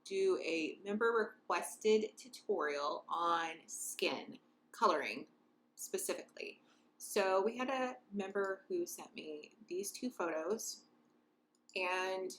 do a member requested tutorial on skin coloring specifically. So we had a member who sent me these two photos, and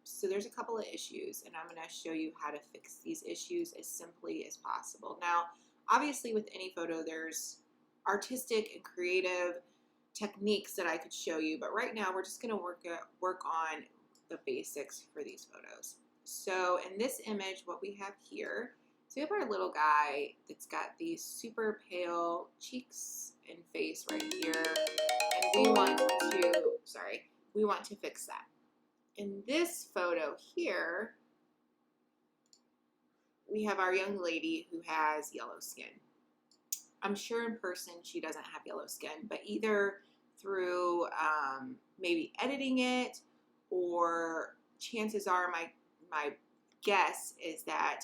so there's a couple of issues, and I'm going to show you how to fix these issues as simply as possible. Now, obviously with any photo, there's artistic and creative techniques that I could show you, but right now we're just going to work on the basics for these photos. So in this image, what we have here, so we have our little guy that's got these super pale cheeks and face right here, and we want to fix that. In this photo here, we have our young lady who has yellow skin. I'm sure in person she doesn't have yellow skin, but either through maybe editing it, or chances are my guess is that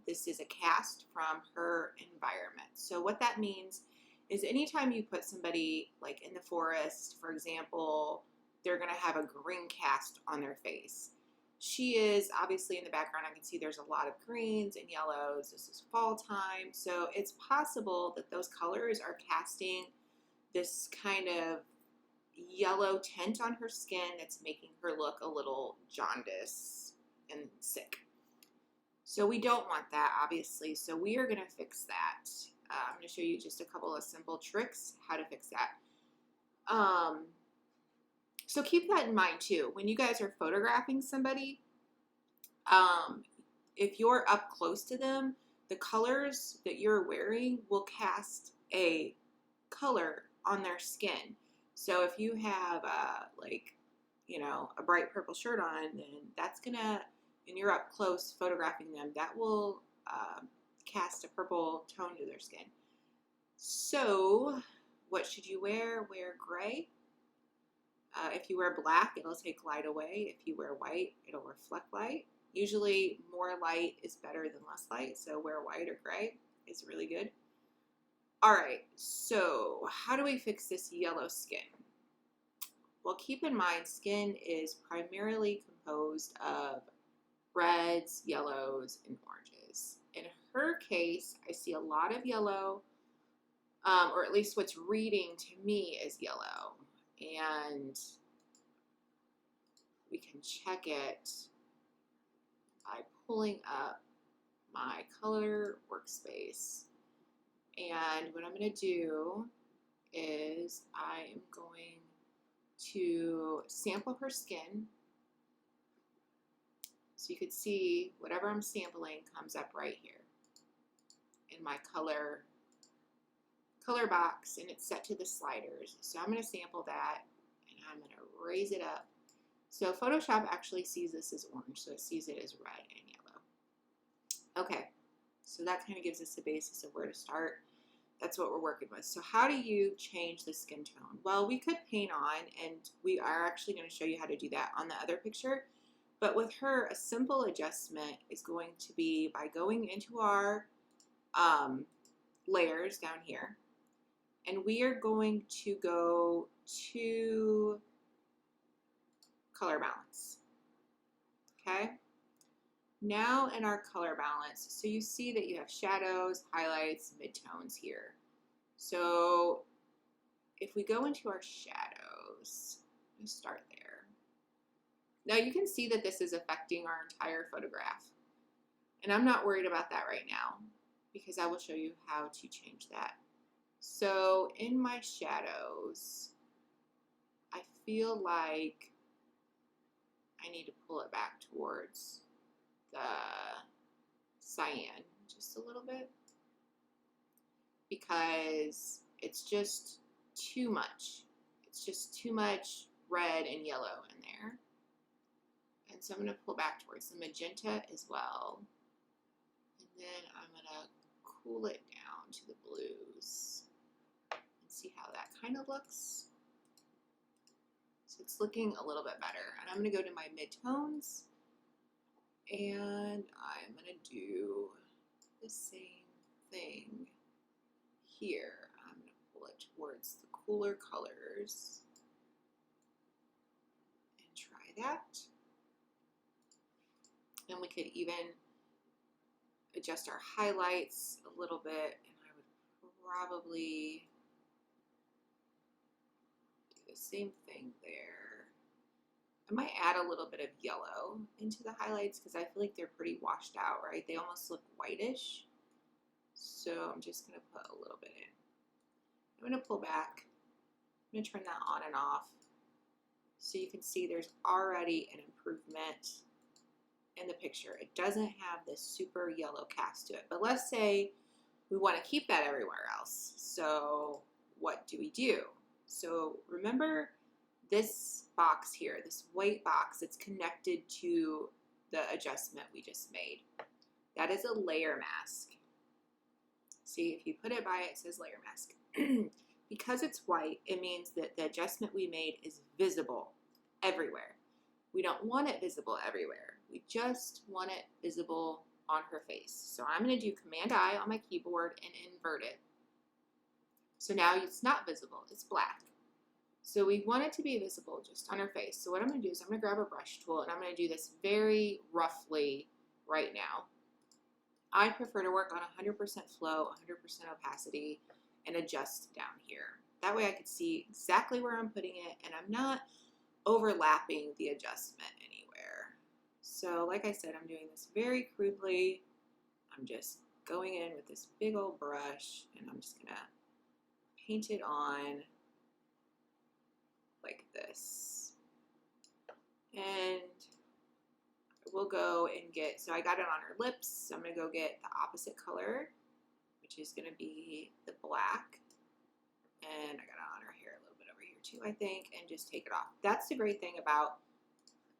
this is a cast from her environment. So what that means is anytime you put somebody like in the forest, for example, they're going to have a green cast on their face. She is obviously in the background. I can see there's a lot of greens and yellows. This is fall time. So it's possible that those colors are casting this kind of yellow tint on her skin that's making her look a little jaundiced and sick. So we don't want that, obviously. So we are going to fix that. I'm going to show you just a couple of simple tricks how to fix that. So keep that in mind too. When you guys are photographing somebody, if you're up close to them, the colors that you're wearing will cast a color on their skin. So if you have a bright purple shirt on, then that's gonna, and you're up close photographing them, that will cast a purple tone to their skin. So what should you wear? Wear gray. If you wear black, it'll take light away. If you wear white, it'll reflect light. Usually more light is better than less light, so wear white or gray is really good. All right, so how do we fix this yellow skin? Well, keep in mind, skin is primarily composed of reds, yellows, and oranges. In her case, I see a lot of yellow, or at least what's reading to me is yellow. And we can check it by pulling up my color workspace. And what I'm going to do is I am going to sample her skin. So you could see whatever I'm sampling comes up right here in my color box, and it's set to the sliders. So I'm going to sample that, and I'm going to raise it up. So Photoshop actually sees this as orange, so it sees it as red and yellow. Okay, so that kind of gives us a basis of where to start. That's what we're working with. So how do you change the skin tone? Well, we could paint on, and we are actually going to show you how to do that on the other picture. But with her, a simple adjustment is going to be by going into our layers down here. And we are going to go to color balance. Okay? Now in our color balance, so you see that you have shadows, highlights, midtones here. So if we go into our shadows, let's start there. Now you can see that this is affecting our entire photograph. And I'm not worried about that right now because I will show you how to change that. So in my shadows, I feel like I need to pull it back towards the cyan just a little bit because it's just too much. It's just too much red and yellow in there. And so I'm going to pull back towards the magenta as well. And then I'm going to cool it down to the blues and see how that kind of looks. So it's looking a little bit better. And I'm going to go to my midtones, and I'm going to do the same thing here. I'm going to pull it towards the cooler colors and try that. And we could even adjust our highlights a little bit, and I would probably do the same thing there. I might add a little bit of yellow into the highlights because I feel like they're pretty washed out, right? They almost look whitish. So I'm just going to put a little bit in. I'm going to pull back. I'm going to turn that on and off. So you can see there's already an improvement in the picture. It doesn't have this super yellow cast to it. But let's say we want to keep that everywhere else. So what do we do? So remember this box here, this white box that's connected to the adjustment we just made. That is a layer mask. See, if you put it by it, it says layer mask. Because it's white, it means that the adjustment we made is visible everywhere. We don't want it visible everywhere. We just want it visible on her face. So I'm going to do Command-I on my keyboard and invert it. So now it's not visible, it's black. So we want it to be visible just on her face. So what I'm going to do is I'm going to grab a brush tool and I'm going to do this very roughly right now. I prefer to work on 100% flow, 100% opacity, and adjust down here. That way I could see exactly where I'm putting it and I'm not overlapping the adjustment anywhere. So like I said, I'm doing this very crudely. I'm just going in with this big old brush and I'm just gonna paint it on like this. And we'll go and get, so I got it on her lips, so I'm gonna go get the opposite color, which is gonna be the black. And I got it on her hair a little bit over here too, I think, and just take it off. That's the great thing about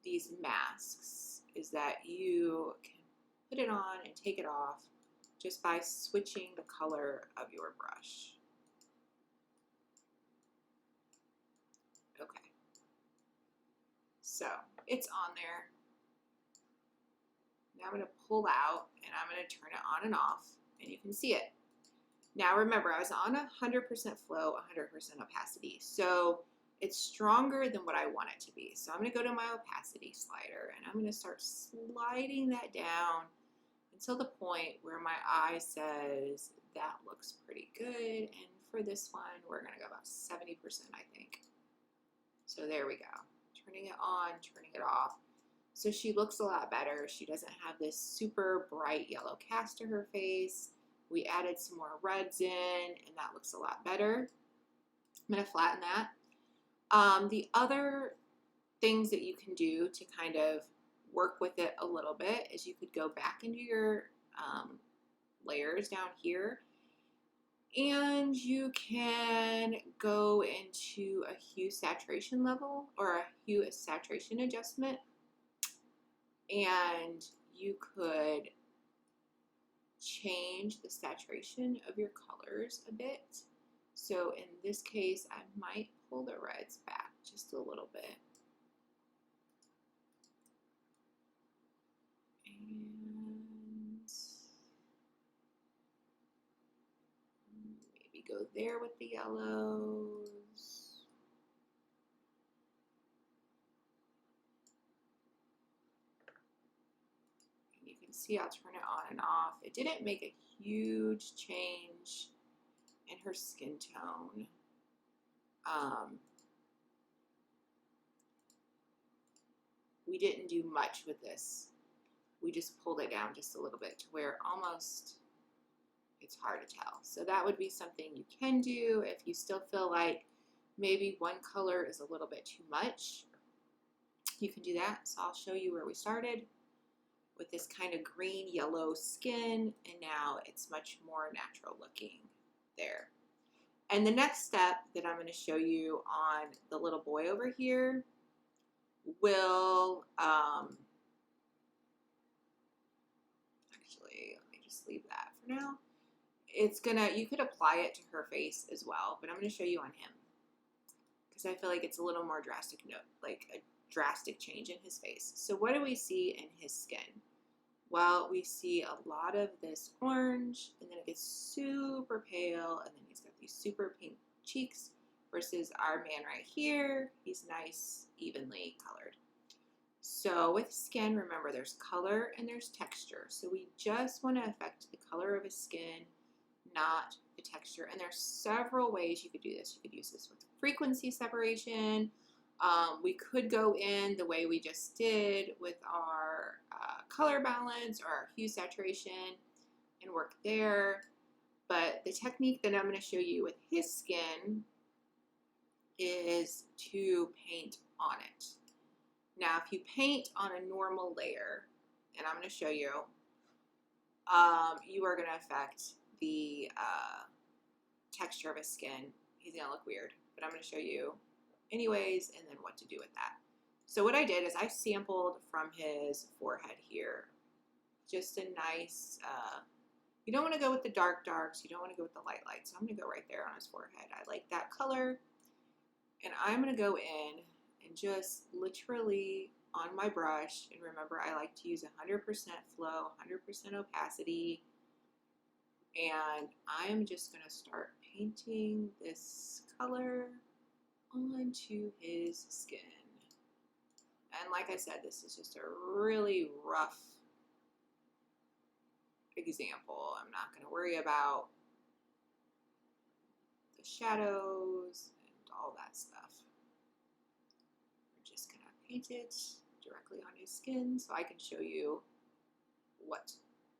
these masks is that you can put it on and take it off just by switching the color of your brush. Okay. So it's on there. Now I'm going to pull out and I'm going to turn it on and off and you can see it. Now remember, I was on 100% flow, 100% opacity. So it's stronger than what I want it to be. So I'm going to go to my opacity slider and I'm going to start sliding that down until the point where my eye says that looks pretty good. And for this one, we're going to go about 70%, I think. So there we go. Turning it on, turning it off. So she looks a lot better. She doesn't have this super bright yellow cast to her face. We added some more reds in and that looks a lot better. I'm going to flatten that. The other things that you can do to kind of work with it a little bit is you could go back into your layers down here and you can go into a hue saturation level or a hue saturation adjustment and you could change the saturation of your colors a bit. So in this case, I might pull the reds back just a little bit. And maybe go there with the yellows. And you can see I'll turn it on and off. It didn't make a huge change in her skin tone. We didn't do much with this. We just pulled it down just a little bit to where almost it's hard to tell. So that would be something you can do if you still feel like maybe one color is a little bit too much. You can do that. So I'll show you where we started with this kind of green yellow skin and now it's much more natural looking there. And the next step that I'm going to show you on the little boy over here will, actually, let me just leave that for now. It's gonna, you could apply it to her face as well, but I'm going to show you on him because I feel like it's a little more drastic, like a drastic change in his face. So what do we see in his skin? Well, we see a lot of this orange and then it gets super pale and then he's got these super pink cheeks versus our man right here. He's nice, evenly colored. So with skin, remember there's color and there's texture. So we just want to affect the color of his skin, not the texture. And there's several ways you could do this. You could use this with frequency separation. We could go in the way we just did with our color balance or our hue saturation and work there. But the technique that I'm going to show you with his skin is to paint on it. Now, if you paint on a normal layer, and I'm going to show you, you are going to affect the texture of his skin. He's going to look weird, but I'm going to show you anyways, and then what to do with that. So what I did is I sampled from his forehead here. Just a nice, you don't want to go with the dark darks, you don't want to go with the light lights. So I'm going to go right there on his forehead. I like that color. And I'm going to go in and just literally on my brush, and remember I like to use 100% flow, 100% opacity, and I am just going to start painting this color onto his skin. And like I said, this is just a really rough example. I'm not going to worry about the shadows and all that stuff. We're just going to paint it directly on his skin so I can show you what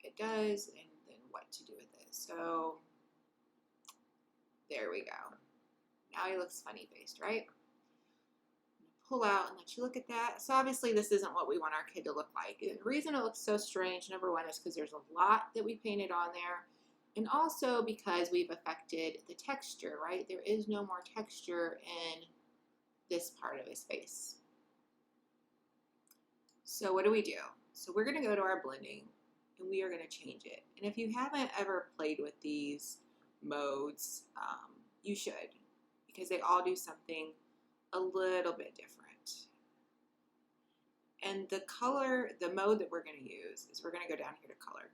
it does and then what to do with it. So there we go. Now he looks funny faced, right? Pull out and let you look at that. So obviously this isn't what we want our kid to look like. The reason it looks so strange, number one, is because there's a lot that we painted on there, and also because we've affected the texture, right? There is no more texture in this part of his face. So what do we do? So we're going to go to our blending and we are going to change it. And if you haven't ever played with these modes, you should, because they all do something a little bit different. And the color, the mode that we're going to use is we're going to go down here to color.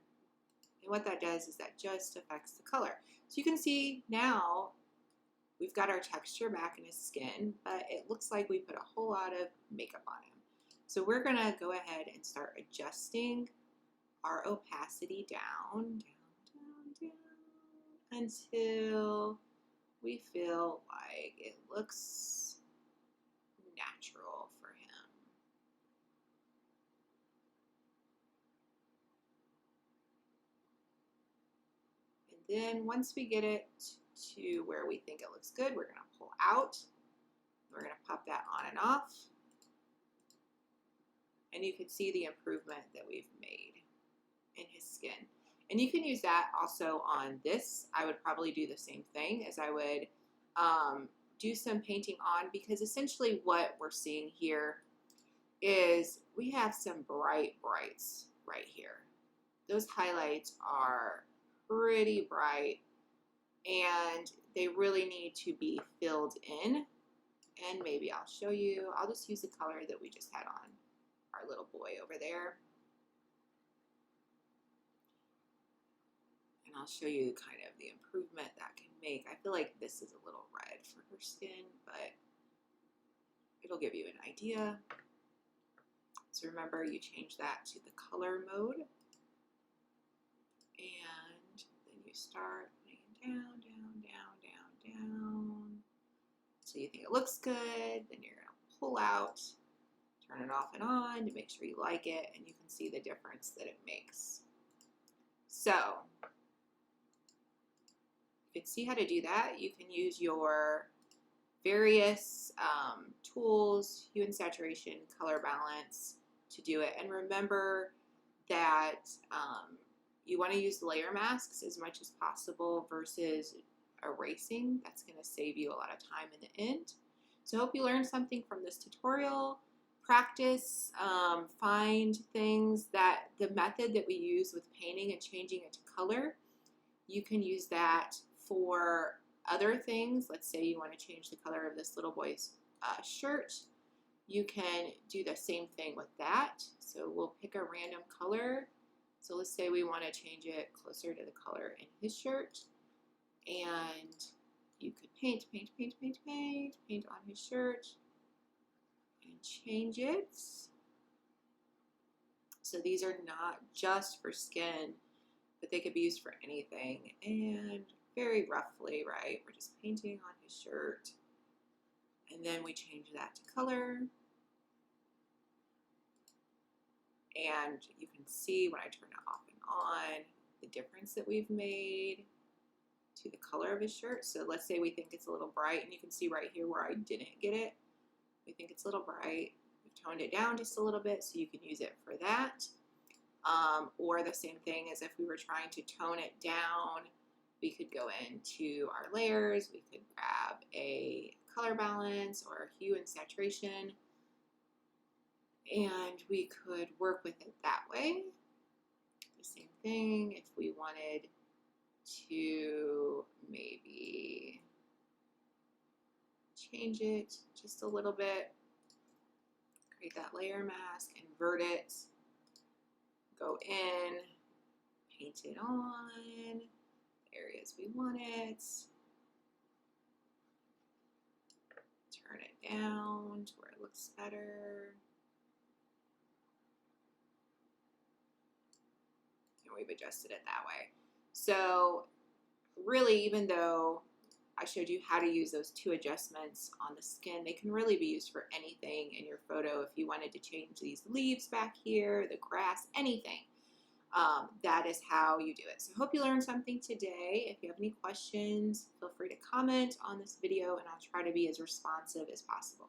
And what that does is that just affects the color. So you can see now we've got our texture back in his skin, but it looks like we put a whole lot of makeup on him. So we're going to go ahead and start adjusting our opacity down, until we feel like it looks natural for him. And then once we get it to where we think it looks good, we're going to pull out. We're going to pop that on and off. And you can see the improvement that we've made in his skin. And you can use that also on this. I would probably do the same thing, as I would do some painting on, because essentially what we're seeing here is we have some bright brights right here. Those highlights are pretty bright and they really need to be filled in. And maybe I'll show you, I'll just use the color that we just had on our little boy over there. And I'll show you kind of the improvement that can make. I feel like this is a little red for her skin, but it'll give you an idea. So remember, you change that to the color mode. And then you start putting it down, down, down, down, down. So you think it looks good, then you're going to pull out, turn it off and on to make sure you like it, and you can see the difference that it makes. So you can see how to do that. You can use your various tools, hue and saturation, color balance, to do it. And remember that you want to use layer masks as much as possible versus erasing. That's going to save you a lot of time in the end. So I hope you learned something from this tutorial. Practice, find things that the method that we use with painting and changing it to color, you can use that for other things. Let's say you want to change the color of this little boy's shirt. You can do the same thing with that. So we'll pick a random color. So let's say we want to change it closer to the color in his shirt. And you could paint on his shirt and change it. So these are not just for skin, but they could be used for anything. And very roughly, right, we're just painting on his shirt. And then we change that to color. And you can see when I turn it off and on, the difference that we've made to the color of his shirt. So let's say we think it's a little bright, and you can see right here where I didn't get it. We think it's a little bright. We've toned it down just a little bit, so you can use it for that. Or the same thing as if we were trying to tone it down, we could go into our layers, we could grab a color balance or hue and saturation, and we could work with it that way. The same thing if we wanted to maybe change it just a little bit, create that layer mask, invert it, go in, paint it on the areas we want it, turn it down to where it looks better. And we've adjusted it that way. So really, even though I showed you how to use those two adjustments on the skin, they can really be used for anything in your photo. If you wanted to change these leaves back here, the grass, anything, that is how you do it. So I hope you learned something today. If you have any questions, feel free to comment on this video, and I'll try to be as responsive as possible.